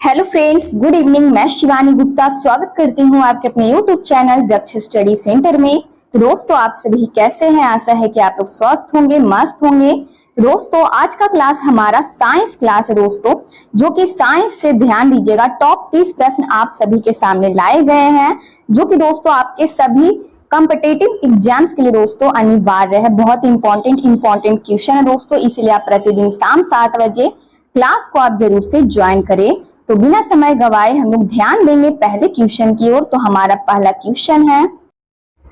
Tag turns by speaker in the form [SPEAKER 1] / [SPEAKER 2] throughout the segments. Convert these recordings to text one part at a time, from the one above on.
[SPEAKER 1] Hello friends, good evening. मैं शिवानी गुप्ता स्वागत करती हूँ आपके अपने यूट्यूब चैनल दक्ष स्टडी सेंटर में। तो दोस्तों, आप सभी कैसे हैं? आशा है कि आप लोग स्वस्थ होंगे, मस्त होंगे। तो दोस्तों, आज का क्लास हमारा साइंस क्लास है दोस्तों, जो कि साइंस से ध्यान दीजिएगा टॉप 30 प्रश्न आप सभी के सामने लाए गए हैं, जो कि दोस्तों आपके सभी कॉम्पिटिटिव एग्जाम्स के लिए दोस्तों अनिवार्य है। बहुत इंपॉर्टेंट क्वेश्चन है दोस्तों, इसीलिए आप प्रतिदिन शाम 7 बजे क्लास को आप जरूर से ज्वाइन करें। तो बिना समय गवाए हम लोग ध्यान देंगे पहले क्वेश्चन की ओर। तो हमारा पहला क्वेश्चन है,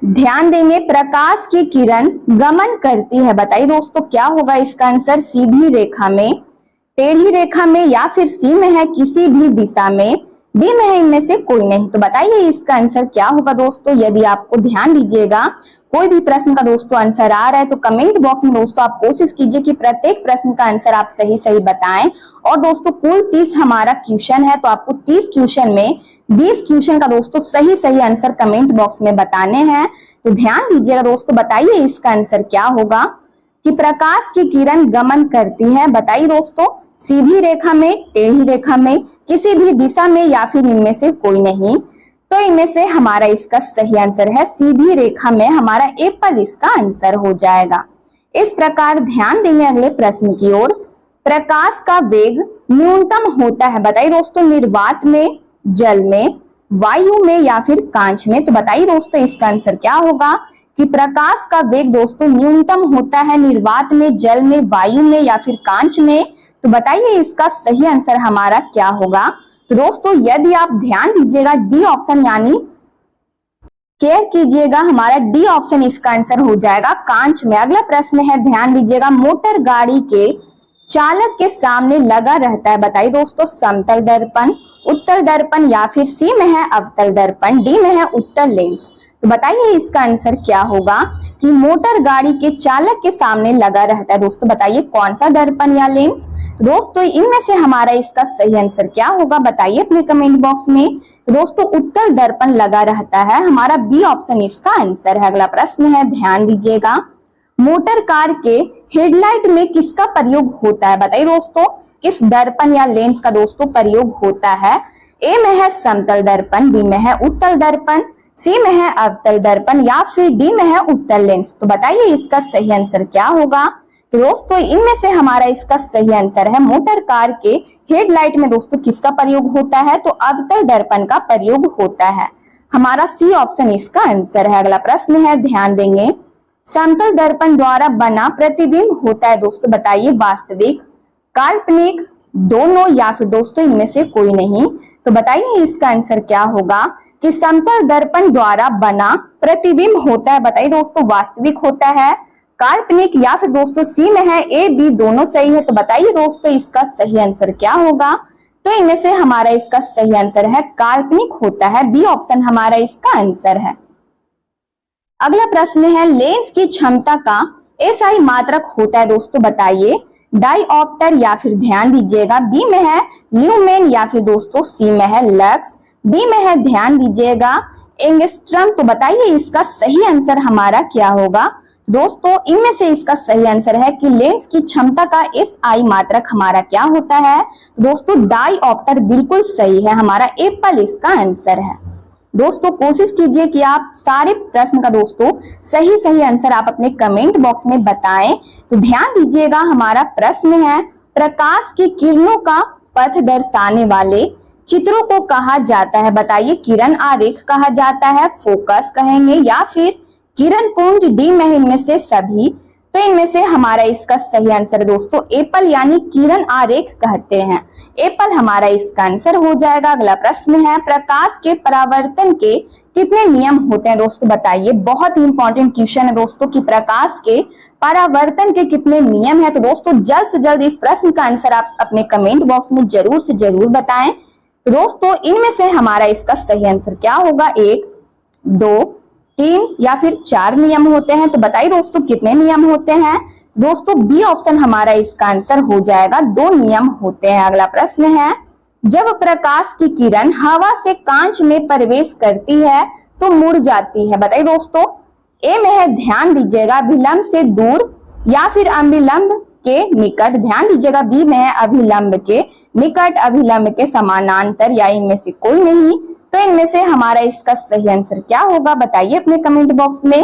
[SPEAKER 1] ध्यान देंगे, प्रकाश की किरण गमन करती है। बताइए दोस्तों क्या होगा इसका आंसर? सीधी रेखा में, टेढ़ी रेखा में, या फिर सी में है किसी भी दिशा में, डी में है इनमें से कोई नहीं। तो बताइए इसका आंसर क्या होगा दोस्तों। यदि आपको ध्यान दीजिएगा कोई भी प्रश्न का दोस्तों आंसर आ रहा है तो कमेंट बॉक्स में दोस्तों आप कोशिश कीजिए कि प्रत्येक प्रश्न का आंसर आप सही बताएं। और दोस्तों कुल 30 हमारा क्वेश्चन है, तो आपको 30 क्वेश्चन में 20 क्वेश्चन का दोस्तों सही आंसर कमेंट बॉक्स में बताने हैं। तो ध्यान दीजिएगा दोस्तों, बताइए इसका आंसर क्या होगा कि प्रकाश की किरण गमन करती है। बताइए दोस्तों, सीधी रेखा में, टेढ़ी रेखा में, किसी भी दिशा में, या फिर इनमें से कोई नहीं। तो इनमें से हमारा इसका सही आंसर है सीधी रेखा में, हमारा एप्पल इसका आंसर हो जाएगा। इस प्रकार ध्यान देंगे अगले प्रश्न की ओर। प्रकाश का वेग न्यूनतम होता है। बताइए दोस्तों, निर्वात में, जल में, वायु में, या फिर कांच में। तो बताइए दोस्तों इसका आंसर क्या होगा कि प्रकाश का वेग दोस्तों न्यूनतम होता है निर्वात में, जल में, वायु में, या फिर कांच में। तो बताइए इसका सही आंसर हमारा क्या होगा। तो दोस्तों यदि आप ध्यान दीजिएगा डी ऑप्शन यानी केयर कीजिएगा, हमारा डी ऑप्शन इसका आंसर हो जाएगा कांच में। अगला प्रश्न है, ध्यान दीजिएगा, मोटर गाड़ी के चालक के सामने लगा रहता है। बताइए दोस्तों, समतल दर्पण, उत्तल दर्पण, या फिर सी में है अवतल दर्पण, डी में है उत्तल लेंस। तो बताइए इसका आंसर क्या होगा कि मोटर गाड़ी के चालक के सामने लगा रहता है। दोस्तों बताइए कौन सा दर्पण या लेंस। तो दोस्तों इनमें से हमारा इसका सही आंसर क्या होगा, बताइए अपने कमेंट बॉक्स में। तो दोस्तों उत्तल दर्पण लगा रहता है, हमारा बी ऑप्शन इसका आंसर है। अगला प्रश्न है, ध्यान दीजिएगा, मोटर कार के हेडलाइट में किसका प्रयोग होता है। बताइए दोस्तों किस दर्पण या लेंस का दोस्तों प्रयोग होता है। ए में है समतल दर्पण, बी में है उत्तल दर्पण, सी में है अवतल दर्पण, या फिर डी में है उत्तल लेंस। तो बताइए इसका सही आंसर क्या होगा। तो दोस्तों इनमें से हमारा इसका सही आंसर है मोटर कार के हेडलाइट में दोस्तों किसका प्रयोग होता है, तो अवतल दर्पण का प्रयोग होता है। हमारा सी ऑप्शन इसका आंसर है। अगला प्रश्न है, ध्यान देंगे, समतल दर्पण द्वारा बना प्रतिबिंब होता है दोस्तों, बताइए वास्तविक, काल्पनिक, दोनों, या फिर दोस्तों इनमें से कोई नहीं। तो बताइए इसका आंसर क्या होगा कि समतल दर्पण द्वारा बना प्रतिबिंब होता है। बताइए दोस्तों वास्तविक होता है, काल्पनिक, या फिर दोस्तों सी में है ए बी दोनों सही है। तो बताइए दोस्तों इसका सही आंसर क्या होगा। तो इनमें से हमारा इसका सही आंसर है काल्पनिक होता है, बी ऑप्शन हमारा इसका आंसर है। अगला प्रश्न है, लेंस की क्षमता का एसआई मात्रक होता है दोस्तों, बताइए डाइऑप्टर, या फिर ध्यान दीजिएगा बी में है ल्यूमेन, या फिर दोस्तों सी में है लक्स, डी में है ध्यान दीजिएगा एंगस्ट्रम। तो बताइए इसका सही आंसर हमारा क्या होगा। दोस्तों इनमें से इसका सही आंसर है कि लेंस की क्षमता का एसआई मात्रक हमारा क्या होता है। तो दोस्तों डाइऑप्टर बिल्कुल सही है, हमारा एप्पल इसका आंसर है। दोस्तों कोशिश कीजिए कि आप सारे प्रश्न का दोस्तों सही आंसर आप अपने कमेंट बॉक्स में बताएं। तो ध्यान दीजिएगा, हमारा प्रश्न है, प्रकाश की किरणों का पथ दर्शाने वाले चित्रों को कहा जाता है। बताइए किरण आरेख कहा जाता है, फोकस कहेंगे, या फिर किरण पुंज, डी में इनमें से सभी। तो इनमें से हमारा इसका सही आंसर है दोस्तों एप्पल यानी किरण आरेख कहते हैं, एप्पल हमारा इसका आंसर हो जाएगा। अगला प्रश्न है, प्रकाश के परावर्तन के कितने नियम होते हैं दोस्तों, बताइए। बहुत ही इंपॉर्टेंट क्वेश्चन है दोस्तों कि प्रकाश के परावर्तन के कितने नियम है। तो दोस्तों जल्द से जल्द इस प्रश्न का आंसर आप अपने कमेंट बॉक्स में जरूर से जरूर बताएं। तो दोस्तों इनमें से हमारा इसका सही आंसर क्या होगा, 1, 2, 3 या फिर 4 नियम होते हैं। तो बताइए दोस्तों कितने नियम होते हैं। दोस्तों बी ऑप्शन हमारा इसका आंसर हो जाएगा, 2 नियम होते हैं। अगला प्रश्न है, जब प्रकाश की किरण हवा से कांच में प्रवेश करती है तो मुड़ जाती है। बताइए दोस्तों ए में है ध्यान दीजिएगा विलंब से दूर, या फिर अविलंब के निकट, ध्यान दीजिएगा बी में है अभिलंब के निकट, अभिलंब के समानांतर या इनमें से कोई नहीं। तो इनमें से हमारा इसका सही आंसर क्या होगा बताइए अपने कमेंट बॉक्स में।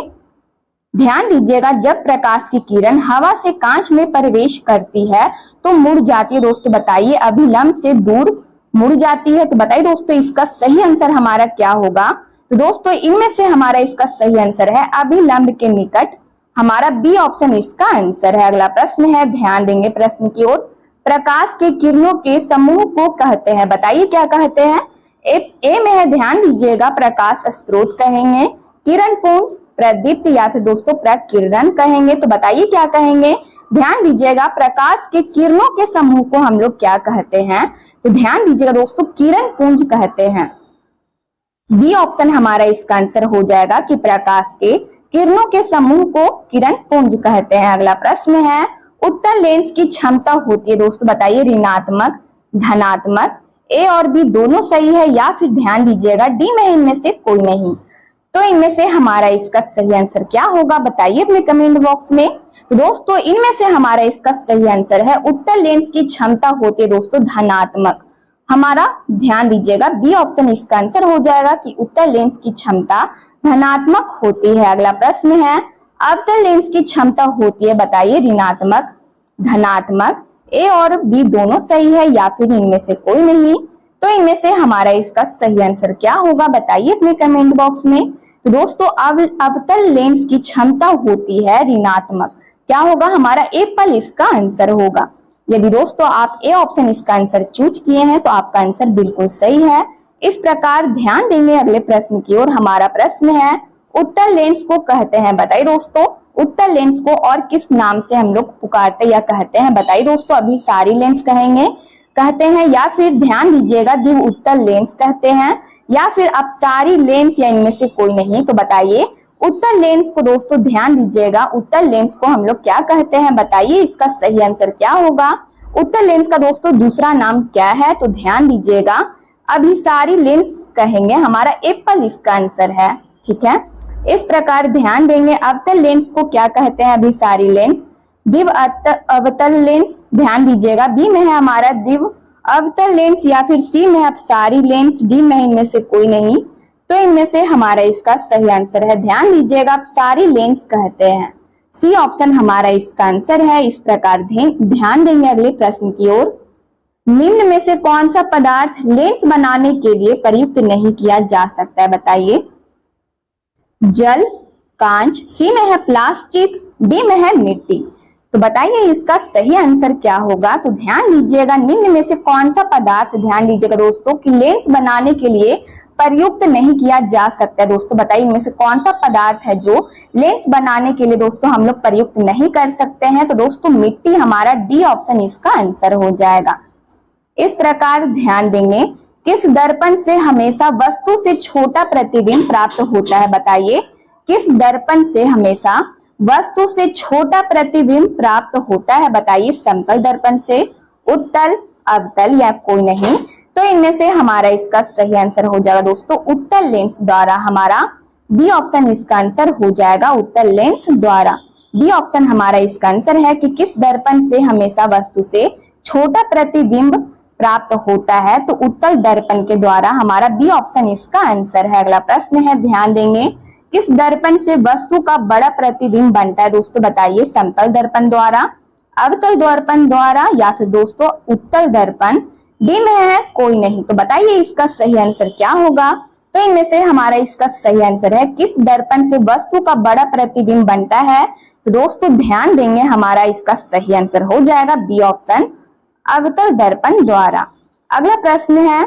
[SPEAKER 1] ध्यान दीजिएगा जब प्रकाश की किरण हवा से कांच में प्रवेश करती है तो मुड़ जाती है दोस्तों, बताइए अभिलंब से दूर मुड़ जाती है। तो बताइए दोस्तों इसका सही आंसर हमारा क्या होगा। तो दोस्तों इनमें से हमारा इसका सही आंसर है अभिलंब के निकट, हमारा बी ऑप्शन इसका आंसर है। अगला प्रश्न है, ध्यान देंगे प्रश्न की ओर। प्रकाश के किरणों के समूह को कहते हैं, बताइए क्या कहते हैं। ए में है, ध्यान दीजिएगा प्रकाश स्रोत कहेंगे, किरण पुंज, प्रदीप्त या फिर दोस्तों प्रकीर्णन कहेंगे। तो बताइए क्या कहेंगे। ध्यान दीजिएगा प्रकाश के किरणों के समूह को हम लोग क्या कहते हैं। तो ध्यान दीजिएगा दोस्तों किरण पुंज कहते हैं। बी ऑप्शन हमारा इसका आंसर हो जाएगा कि प्रकाश के किरणों के समूह को किरण पुंज कहते हैं। अगला प्रश्न है, उत्तल लेंस की क्षमता होती है दोस्तों, बताइए ऋणात्मक, धनात्मक। ए और बी दोनों सही है या फिर ध्यान दीजिएगा डी में इनमें से कोई नहीं। तो इनमें से हमारा इसका सही आंसर क्या होगा बताइए अपने कमेंट बॉक्स में। तो दोस्तों इनमें से हमारा इसका सही आंसर है उत्तल लेंस की क्षमता होती है दोस्तों धनात्मक। हमारा ध्यान दीजिएगा बी ऑप्शन इसका आंसर हो जाएगा कि उत्तल लेंस की क्षमता धनात्मक होती है। अगला प्रश्न है, अवतल लेंस की क्षमता होती है, बताइए ऋणात्मक, धनात्मक। ए और बी दोनों सही है या फिर इनमें से कोई नहीं। तो इनमें से हमारा इसका सही आंसर क्या होगा बताइए अपने कमेंट बॉक्स में। तो दोस्तों अवतल लेंस की क्षमता होती है ऋणात्मक, क्या होगा हमारा ए पल इसका आंसर होगा। यदि दोस्तों आप ए ऑप्शन इसका आंसर चूज किए हैं तो आपका आंसर बिल्कुल सही है। इस प्रकार ध्यान देंगे अगले प्रश्न की ओर। हमारा प्रश्न है, उत्तल लेंस को कहते हैं, बताइए दोस्तों उत्तल लेंस को और किस नाम से हम लोग पुकारते या कहते हैं। बताइए दोस्तों अभिसारी लेंस कहेंगे, कहते हैं या फिर ध्यान दीजिएगा दिव्य उत्तल लेंस कहते हैं या फिर अपसारी लेंस या इनमें से कोई नहीं। तो बताइए उत्तल लेंस को दोस्तों ध्यान दीजिएगा उत्तल लेंस को हम लोग क्या कहते हैं, बताइए इसका सही आंसर क्या होगा। उत्तल लेंस का दोस्तों दूसरा नाम क्या है। तो ध्यान दीजिएगा अभिसारी लेंस कहेंगे, हमारा एप्पल इसका आंसर है। ठीक है, इस प्रकार ध्यान देंगे अवतल लेंस को क्या कहते हैं, अभिसारी लेंस। दिव्य अवतल लेंस ध्यान दीजिएगा बी में है हमारा दिव्य अवतल लेंस या फिर सी में अपसारी लेंस, डी में इनमें से कोई नहीं। तो इनमें से हमारा इसका सही आंसर है, ध्यान दीजिएगा अपसारी लेंस कहते हैं, सी ऑप्शन हमारा इसका आंसर है। इस प्रकार ध्यान देंगे अगले प्रश्न की ओर। निम्न में से कौन सा पदार्थ लेंस बनाने के लिए प्रयुक्त नहीं किया जा सकता है, बताइए। जल, कांच, सी में है प्लास्टिक, डी में है मिट्टी। तो बताइए इसका सही आंसर क्या होगा। तो ध्यान दीजिएगा निम्न में से कौन सा पदार्थ, ध्यान दीजिएगा दोस्तों कि लेंस बनाने के लिए प्रयुक्त नहीं किया जा सकता है। दोस्तों बताइए इनमें से कौन सा पदार्थ है जो लेंस बनाने के लिए दोस्तों हम लोग प्रयुक्त नहीं कर सकते हैं। तो दोस्तों मिट्टी हमारा डी ऑप्शन इसका आंसर हो जाएगा। इस प्रकार ध्यान देंगे किस दर्पण से हमेशा वस्तु से छोटा प्रतिबिंब प्राप्त होता है, बताइए किस दर्पण से हमेशा वस्तु से छोटा प्रतिबिंब प्राप्त होता है, बताइए समतल दर्पण से, उत्तल, अवतल या कोई नहीं। तो इनमें से हमारा इसका सही आंसर हो जाएगा दोस्तों उत्तल लेंस द्वारा, हमारा बी ऑप्शन इसका आंसर हो जाएगा उत्तल लेंस द्वारा। बी ऑप्शन हमारा इसका आंसर है कि किस दर्पण से हमेशा वस्तु से छोटा प्रतिबिंब प्राप्त होता है, तो उत्तल दर्पण के द्वारा, हमारा बी ऑप्शन इसका आंसर है। अगला प्रश्न है, ध्यान देंगे किस दर्पण से वस्तु का बड़ा प्रतिबिंब बनता है, दोस्तों बताइए समतल दर्पण द्वारा, अवतल दर्पण द्वारा या फिर दोस्तों उत्तल दर्पण, डी में है कोई नहीं। तो बताइए इसका सही आंसर क्या होगा। तो इनमें से हमारा इसका सही आंसर है किस दर्पण से वस्तु का बड़ा प्रतिबिंब बनता है। तो दोस्तों ध्यान देंगे हमारा इसका सही आंसर हो जाएगा बी ऑप्शन अवतल दर्पण द्वारा। अगला प्रश्न है,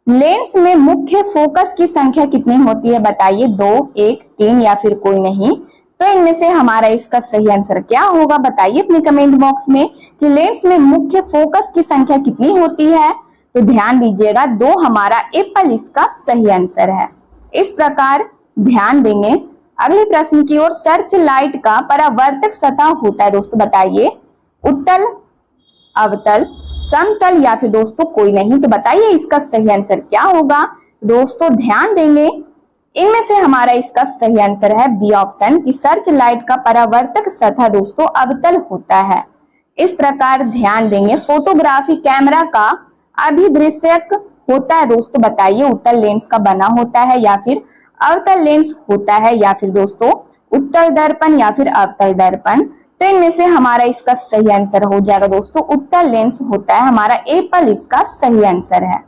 [SPEAKER 1] लेंस में मुख्य फोकस की संख्या कितनी होती है, बताइए 2, 1, 3 या फिर कोई नहीं। तो इनमें से हमारा इसका सही आंसर क्या होगा, बताइए अपने कमेंट बॉक्स में कि लेंस में मुख्य फोकस की संख्या कितनी होती है। तो ध्यान दीजिएगा 2 हमारा एप्पल इसका सही आंसर है। इस प्रकार ध्यान देंगे अगले प्रश्न की ओर। सर्च लाइट का परावर्तक सतह होता है दोस्तों, बताइए उत्तल, अवतल, समतल या फिर दोस्तों कोई नहीं। तो बताइए इसका सही आंसर क्या होगा। दोस्तों ध्यान देंगे इनमें से हमारा इसका सही आंसर है बी ऑप्शन कि सर्च लाइट का परावर्तक सतह दोस्तों अवतल होता है। इस प्रकार ध्यान देंगे फोटोग्राफी कैमरा का अभिदृश्यक होता है दोस्तों, बताइए उत्तल लेंस का बना होता है या फिर अवतल लेंस होता है या फिर दोस्तों उत्तल दर्पण या फिर अवतल दर्पण। तो इनमें से हमारा इसका सही आंसर हो जाएगा दोस्तों उत्तल लेंस होता है, हमारा एप्पल इसका सही आंसर है।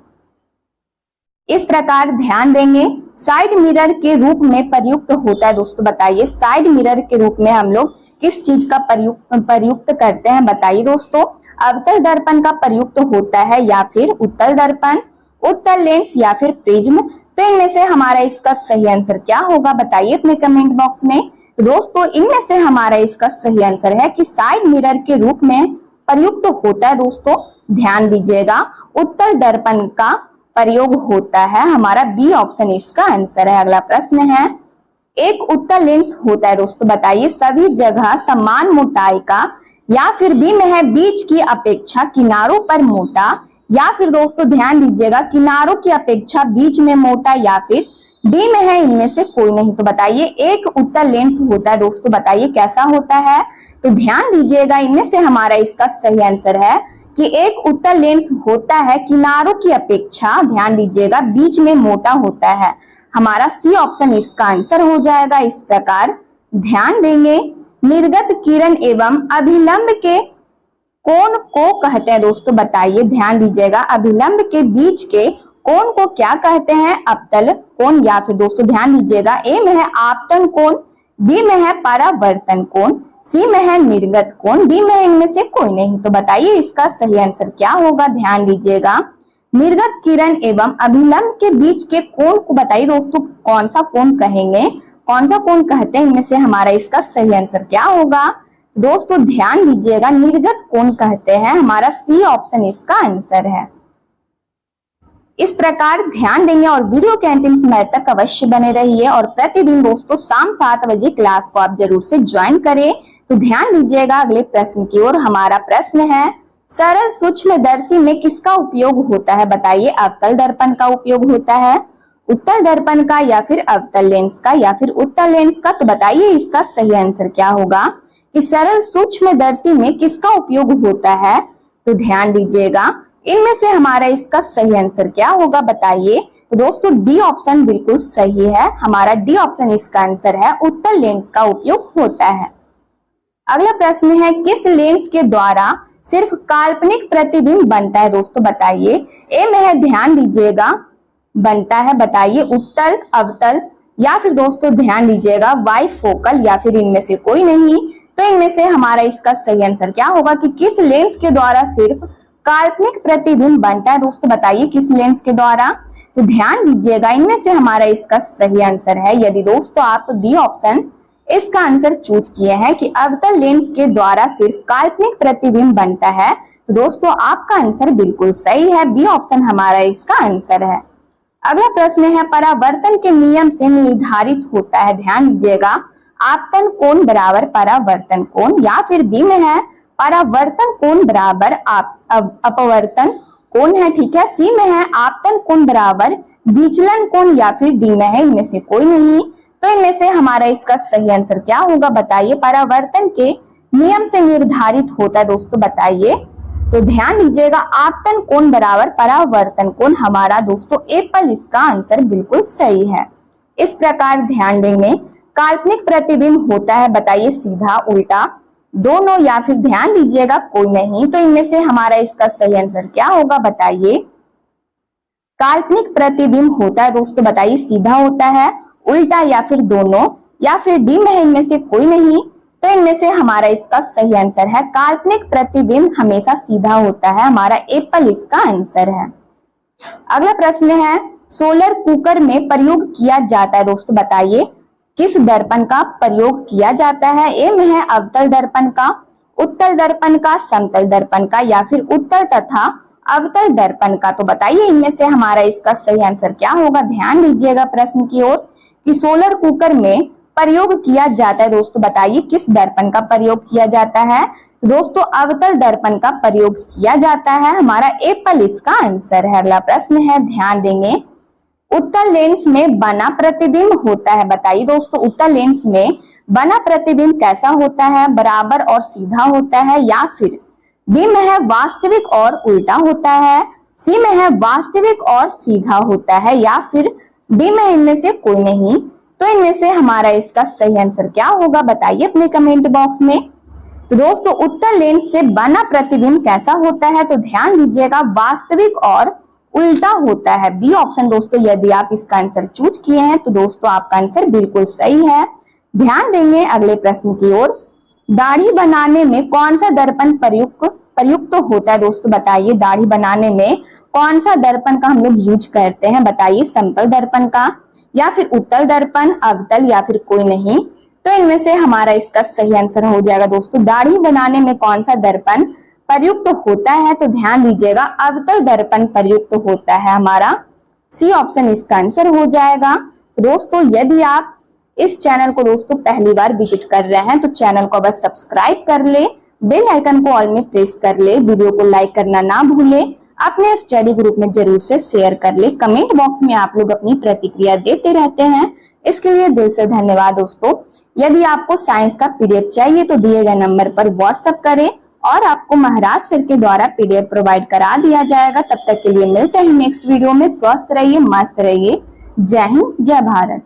[SPEAKER 1] इस प्रकार ध्यान देंगे साइड मिरर के रूप में प्रयुक्त होता है दोस्तों, बताइए साइड मिरर के रूप में हम लोग किस चीज का प्रयुक्त करते हैं, बताइए दोस्तों अवतल दर्पण का प्रयुक्त होता है या फिर उत्तल दर्पण, उत्तल लेंस या फिर प्रिज्म। तो इनमें से हमारा इसका सही आंसर क्या होगा, बताइए अपने कमेंट बॉक्स में। तो दोस्तों इनमें से हमारा इसका सही आंसर है कि साइड मिरर के रूप में प्रयुक्त होता है दोस्तों, ध्यान दीजिएगा उत्तल दर्पण का प्रयोग होता है, हमारा बी ऑप्शन इसका आंसर है। अगला प्रश्न है एक उत्तल लेंस होता है दोस्तों, बताइए सभी जगह समान मोटाई का या फिर बी में है बीच की अपेक्षा किनारों पर मोटा या फिर दोस्तों ध्यान दीजिएगा किनारों की अपेक्षा बीच में मोटा या फिर डी में है इनमें से कोई नहीं। तो बताइए एक उत्तल लेंस होता है दोस्तों, बताइए कैसा होता है। तो ध्यान दीजिएगा इनमें से हमारा इसका सही आंसर है कि एक उत्तल लेंस होता है किनारों की अपेक्षा ध्यान दीजिएगा बीच में मोटा होता है, हमारा सी ऑप्शन इसका आंसर हो जाएगा। इस प्रकार ध्यान देंगे निर्गत किरण एवं अभिलंब के कोण को कहते हैं दोस्तों, बताइए ध्यान दीजिएगा अभिलंब के बीच के कोण को क्या कहते हैं, अवतल कोण या फिर दोस्तों ध्यान दीजिएगा ए में है आपतन कोण, बी में है परावर्तन कोण, सी में है निर्गत कोण, डी में है इनमें से कोई नहीं। तो बताइए इसका सही आंसर क्या होगा, ध्यान दीजिएगा निर्गत किरण एवं अभिलंब के बीच के कोण को बताइए दोस्तों कौन सा कोण कहेंगे, कौन सा कोण कहते हैं, इनमें से हमारा इसका सही आंसर क्या होगा। दोस्तों ध्यान दीजिएगा निर्गत कोण कहते हैं, हमारा सी ऑप्शन इसका आंसर है। इस प्रकार ध्यान देंगे और वीडियो के अंतिम समय तक अवश्य बने रहिए और प्रतिदिन दोस्तों शाम 7 बजे क्लास को आप जरूर से ज्वाइन करें। तो ध्यान दीजिएगा अगले प्रश्न की ओर। हमारा प्रश्न है सरल सूक्ष्मदर्शी में किसका उपयोग होता है, बताइए अवतल दर्पण का उपयोग होता है, उत्तल दर्पण का या फिर अवतल लेंस का या फिर उत्तल लेंस का। तो बताइए इसका सही आंसर क्या होगा कि सरल सूक्ष्मदर्शी में किसका उपयोग होता है। तो ध्यान दीजिएगा इनमें से हमारा इसका सही आंसर क्या होगा, बताइए। तो दोस्तों डी ऑप्शन बिल्कुल सही है, हमारा डी ऑप्शन इसका आंसर है, उत्तल लेंस का उपयोग होता है। अगला प्रश्न है किस लेंस के द्वारा सिर्फ काल्पनिक प्रतिबिंब बनता है दोस्तों, बताइए ए में है ध्यान दीजिएगा बनता है, बताइए उत्तल अवतल या फिर दोस्तों ध्यान दीजिएगा बाइफोकल या फिर इनमें से कोई नहीं। तो इनमें से हमारा इसका सही आंसर क्या होगा कि किस लेंस के द्वारा सिर्फ काल्पनिक प्रतिबिंब बनता है दोस्तों, बताइए किस लेंस के द्वारा। तो ध्यान दीजिएगा इनमें से हमारा इसका सही आंसर है, यदि दोस्तों आप बी ऑप्शन इसका आंसर चूज किए हैं कि अवतल लेंस के द्वारा सिर्फ काल्पनिक प्रतिबिंब बनता है, तो दोस्तों आपका आंसर बिल्कुल सही है, बी ऑप्शन हमारा इसका आंसर है। अगला प्रश्न है परावर्तन के नियम से निर्धारित होता है, ध्यान दीजिएगा आपतन कोण बराबर परावर्तन कोण या फिर बी में है परावर्तन कोण बराबर अपवर्तन कोण है, ठीक है, सी में है आपतन कोण बराबर विचलन कोण या फिर डी में है इनमें से कोई नहीं। तो इनमें से हमारा इसका सही आंसर क्या होगा, बताइए परावर्तन के नियम से निर्धारित होता है दोस्तों, बताइए। तो ध्यान दीजिएगा आपतन कोण बराबर परावर्तन कोण, हमारा दोस्तों एप्पल इसका आंसर बिल्कुल सही है। इस प्रकार ध्यान देंगे काल्पनिक प्रतिबिंब होता है, बताइए सीधा उल्टा दोनों या फिर ध्यान दीजिएगा कोई नहीं। तो इनमें से हमारा इसका सही आंसर क्या होगा, बताइए काल्पनिक प्रतिबिंब होता है दोस्तों, बताइए सीधा होता है उल्टा या फिर दोनों या फिर डी में है इनमें से कोई नहीं। तो इनमें से हमारा इसका सही आंसर है काल्पनिक प्रतिबिंब हमेशा सीधा होता है, हमारा एप्पल इसका आंसर है। अगला प्रश्न है सोलर कुकर में प्रयोग किया जाता है दोस्तों, बताइए किस दर्पण का प्रयोग किया जाता है, ए में है अवतल दर्पण का, उत्तल दर्पण का, समतल दर्पण का या फिर उत्तल तथा अवतल दर्पण का। तो बताइए इनमें से हमारा इसका सही आंसर क्या होगा। ध्यान दीजिएगा प्रश्न की ओर कि सोलर कुकर में प्रयोग किया जाता है दोस्तों, बताइए किस दर्पण का प्रयोग किया जाता है। तो दोस्तों अवतल दर्पण का प्रयोग किया जाता है, हमारा एप्पल इसका आंसर है। अगला प्रश्न है ध्यान देंगे उत्तल लेंस में बना प्रतिबिंब होता है, बताइए दोस्तों उत्तल लेंस में बना प्रतिबिंब कैसा होता है, बराबर और सीधा होता है या फिर बी में है वास्तविक और उल्टा होता है, सी में है वास्तविक और सीधा होता है, या फिर डी में इनमें से कोई नहीं। तो इनमें से हमारा इसका सही आंसर क्या होगा बताइए अपने कमेंट बॉक्स में। तो दोस्तों उत्तल लेंस से बना प्रतिबिंब कैसा होता है, तो ध्यान दीजिएगा वास्तविक और उल्टा होता है, बी ऑप्शन। दोस्तों यदि आप इसका आंसर चूज किए हैं तो दोस्तों आपका आंसर बिल्कुल सही है। ध्यान देंगे अगले प्रश्न की ओर। दाढ़ी बनाने में कौन सा दर्पण प्रयुक्त होता है, दोस्तों बताइए दाढ़ी बनाने में कौन सा दर्पण का हम लोग यूज करते हैं, बताइए समतल दर्पण का, या फिर उत्तल दर्पण, अवतल, या फिर कोई नहीं। तो इनमें से हमारा इसका सही आंसर हो जाएगा दोस्तों दाढ़ी बनाने में कौन सा दर्पण प्रयुक्त होता है, तो ध्यान दीजिएगा अवतल दर्पण प्रयुक्त होता है, हमारा सी ऑप्शन इसका आंसर हो जाएगा। तो दोस्तों यदि आप इस चैनल को दोस्तों पहली बार विजिट कर रहे हैं तो चैनल को बस सब्सक्राइब कर ले, बेल आइकन को ऑल में प्रेस कर ले, वीडियो को लाइक करना ना भूले, अपने स्टडी ग्रुप में जरूर से शेयर कर ले। कमेंट बॉक्स में आप लोग अपनी प्रतिक्रिया देते रहते हैं, इसके लिए दिल से धन्यवाद दोस्तों। यदि आपको साइंस का पीडीएफ चाहिए तो दिए गए नंबर पर व्हाट्सएप करें और आपको महाराज सर के द्वारा पीडीएफ प्रोवाइड करा दिया जाएगा। तब तक के लिए मिलते हैं नेक्स्ट वीडियो में। स्वस्थ रहिए, मस्त रहिए। जय हिंद, जय भारत।